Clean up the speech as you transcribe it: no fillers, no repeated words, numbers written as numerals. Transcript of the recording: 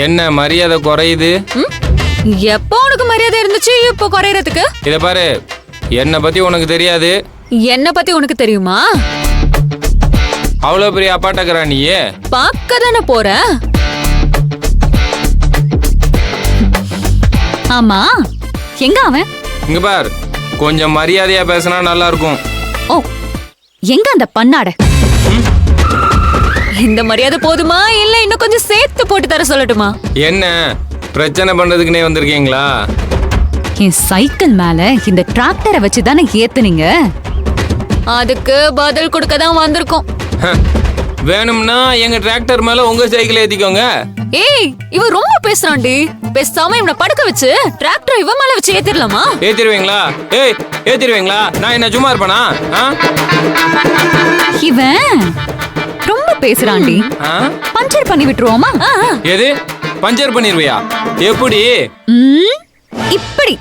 என்ன மரியாதை குறையுது? எப்போ உனக்கு மரியாதை இருந்துச்சு இப்போ குறையறதுக்கு? இத பாரு, என்ன பத்தி உனக்கு தெரியாது. என்ன பத்தி உனக்கு தெரியுமா? அவ்வளவு பெரிய அப்பாட்டக்கறா நீ? பார்க்க தானே போற. ஆமா, எங்க அவன்? இங்க பார், கொஞ்சம் மரியாதையா பேசினா நல்லா இருக்கும். ஓ, எங்க அந்த பண்ணாட? இந்த மரியாதை போதுமா இல்ல இன்னும் கொஞ்சம் சேர்த்து போட்டு தர சொல்லட்டுமா? என்ன பிரச்சனை பண்றதுக்குனே வந்திருக்கீங்களா? என் சைக்கிள் மேல இந்த டிராக்டரை வச்சு தானே ஏத்துனீங்க, அதுக்கு பதில் கொடுக்க தான் வந்திருக்கோம். வேணும்னா எங்க டிராக்டர் மேல உங்க சைக்கிள் ஏத்திக்கோங்க. ஏய், இவ ரொம்ப பேசுறான்டி. பேசாம இவனை படுக்க வச்சு டிராக்டர் இவன் மேல வச்சு ஏத்திரலாமா? ஏத்திடுவீங்களா? ஏய், ஏத்திடுவீங்களா? நான் என்ன சும்மா இருப்பேனா? இவன் ரொம்ப பேசுறான்டி. பஞ்சர் பண்ணி விட்டுருவோமா? எது பஞ்சர் பண்ணிருவியா? எப்படி? இப்படி